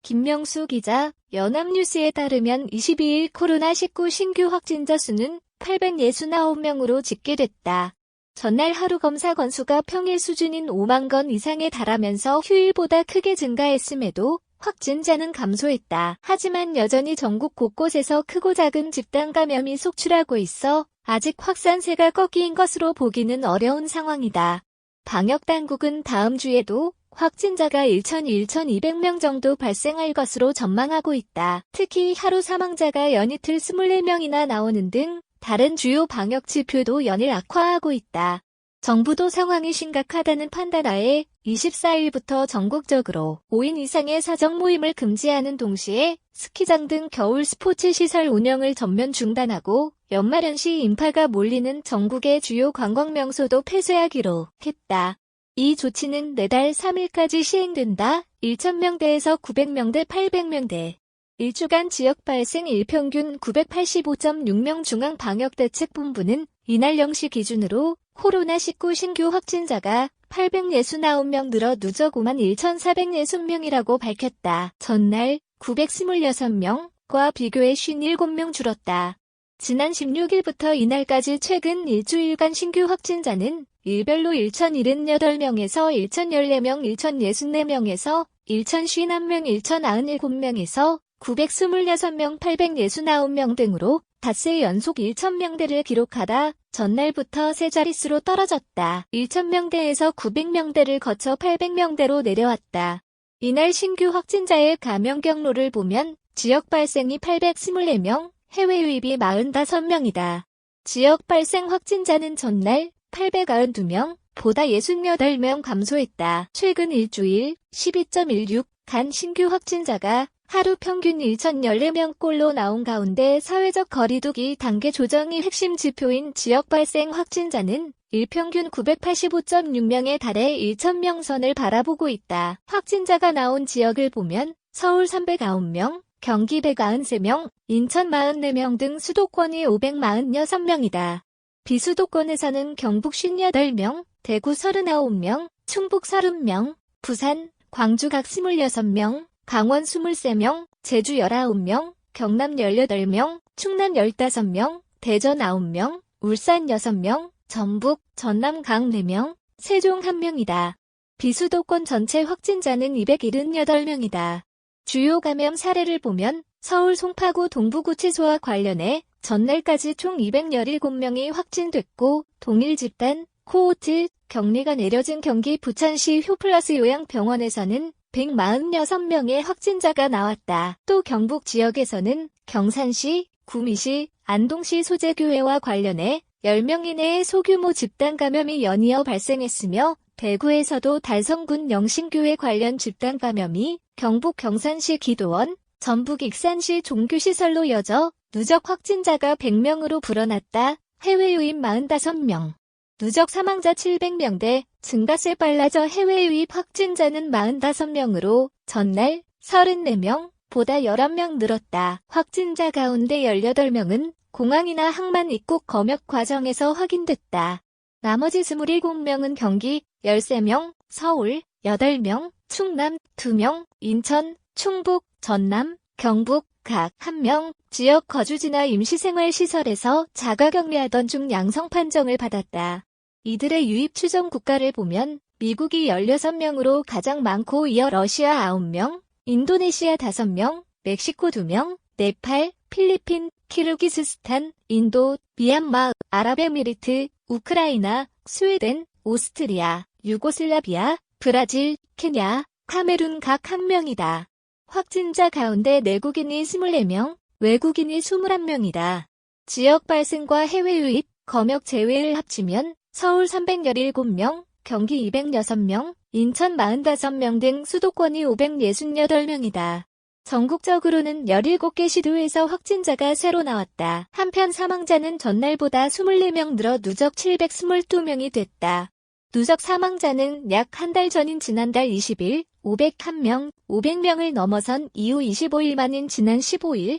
김명수 기자, 연합뉴스에 따르면 22일 코로나19 신규 확진자 수는 869명으로 집계됐다. 전날 하루 검사 건수가 평일 수준인 5만 건 이상에 달하면서 휴일보다 크게 증가했음에도 확진자는 감소했다. 하지만 여전히 전국 곳곳에서 크고 작은 집단 감염이 속출하고 있어 아직 확산세가 꺾인 것으로 보기는 어려운 상황이다. 방역당국은 다음 주에도 확진자가 1,200명 정도 발생할 것으로 전망하고 있다. 특히 하루 사망자가 연이틀 24명이나 나오는 등 다른 주요 방역 지표도 연일 악화하고 있다. 정부도 상황이 심각하다는 판단하에 24일부터 전국적으로 5인 이상의 사적 모임을 금지하는 동시에 스키장 등 겨울 스포츠 시설 운영을 전면 중단하고 연말연시 인파가 몰리는 전국의 주요 관광 명소도 폐쇄하기로 했다. 이 조치는 내달 3일까지 시행된다. 1,000명대에서 900명대 800명대. 1주간 지역 발생 일평균 985.6명 중앙방역대책본부는 이날 0시 기준으로 코로나19 신규 확진자가 869명 늘어 누적 51,460명이라고 밝혔다. 전날 926명과 비교해 57명 줄었다. 지난 16일부터 이날까지 최근 일주일간 신규 확진자는 일별로 1,078명에서 1,014명, 1,064명에서 1,051명, 1,097명에서 926명, 869명 등으로 닷새 연속 1,000명대를 기록하다 전날부터 세 자릿수로 떨어졌다. 1,000명대에서 900명대를 거쳐 800명대로 내려왔다. 이날 신규 확진자의 감염 경로를 보면 지역 발생이 824명, 해외 유입이 45명이다. 지역 발생 확진자는 전날 892명, 보다 68명 감소했다. 최근 일주일 12.16간 신규 확진자가 하루 평균 1,014명꼴로 나온 가운데 사회적 거리두기 단계 조정이 핵심 지표인 지역 발생 확진자는 일평균 985.6명에 달해 1,000명 선을 바라보고 있다. 확진자가 나온 지역을 보면 서울 309명, 경기 193명, 인천 44명 등 수도권이 546명이다. 비수도권에서는 경북 58명, 대구 39명, 충북 30명, 부산, 광주 각 26명, 강원 23명, 제주 19명, 경남 18명, 충남 15명, 대전 9명, 울산 6명, 전북, 전남 각 4명, 세종 1명이다. 비수도권 전체 확진자는 278명이다. 주요 감염 사례를 보면 서울 송파구 동부구치소와 관련해 전날까지 총 217명이 확진됐고 동일 집단, 코호트, 격리가 내려진 경기 부천시 효플러스 요양병원에서는 146명의 확진자가 나왔다. 또 경북 지역에서는 경산시, 구미시, 안동시 소재교회와 관련해 10명 이내의 소규모 집단 감염이 연이어 발생했으며 대구에서도 달성군 영신교회 관련 집단 감염이 경북 경산시 기도원, 전북 익산시 종교시설로 이어져 누적 확진자가 100명으로 불어났다. 해외 유입 45명. 누적 사망자 700명대 증가세 빨라져 해외 유입 확진자는 45명으로 전날 34명, 보다 11명 늘었다. 확진자 가운데 18명은 공항이나 항만 입국 검역 과정에서 확인됐다. 나머지 27명은 경기 13명, 서울 8명, 충남 2명, 인천, 충북, 전남, 경북 각 1명, 지역 거주지나 임시생활시설에서 자가격리하던 중 양성 판정을 받았다. 이들의 유입 추정 국가를 보면 미국이 16명으로 가장 많고 이어 러시아 9명, 인도네시아 5명, 멕시코 2명, 네팔, 필리핀, 키르기스스탄, 인도, 미얀마, 아랍에미리트, 우크라이나, 스웨덴, 오스트리아, 유고슬라비아, 브라질, 케냐, 카메룬 각 1명이다. 확진자 가운데 내국인이 24명, 외국인이 21명이다. 지역 발생과 해외 유입, 검역 제외를 합치면 서울 317명, 경기 206명, 인천 45명 등 수도권이 568명이다. 전국적으로는 17개 시도에서 확진자가 새로 나왔다. 한편 사망자는 전날보다 24명 늘어 누적 722명이 됐다. 누적 사망자는 약 한 달 전인 지난달 20일 501명, 500명을 넘어선 이후 25일 만인 지난 15일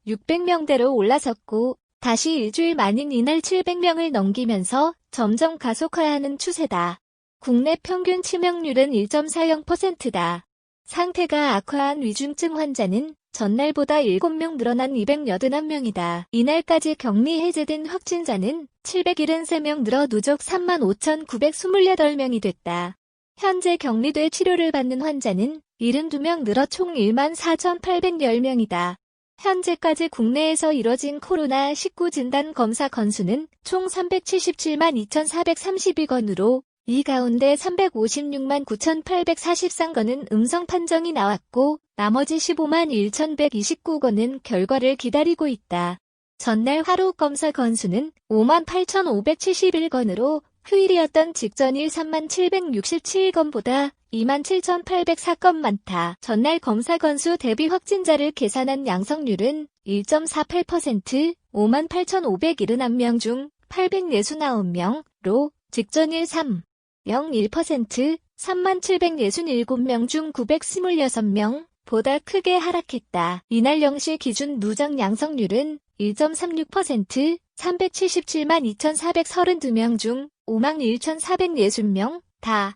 600명대로 올라섰고 다시 일주일 만인 이날 700명을 넘기면서 점점 가속화하는 추세다. 국내 평균 치명률은 1.40%다. 상태가 악화한 위중증 환자는 전날보다 7명 늘어난 281명이다. 이날까지 격리 해제된 확진자는 773명 늘어 누적 35,928명이 됐다. 현재 격리돼 치료를 받는 환자는 72명 늘어 총 14,810명이다. 현재까지 국내에서 이뤄진 코로나19 진단 검사 건수는 총 377만 2,432건으로 이 가운데 356만 9,843건은 음성 판정이 나왔고 나머지 15만 1,129건은 결과를 기다리고 있다. 전날 하루 검사 건수는 5만 8,571건으로 휴일이었던 직전일 3만 767건보다 2만 7,804건 많다. 전날 검사 건수 대비 확진자를 계산한 양성률은 1.48%, 5만 8,571명 중 869명로 직전일 3.01%, 3만 767명 중 926명보다 크게 하락했다. 이날 0시 기준 누적 양성률은 1.36%, 377만 2,432명 중 51,460명 다.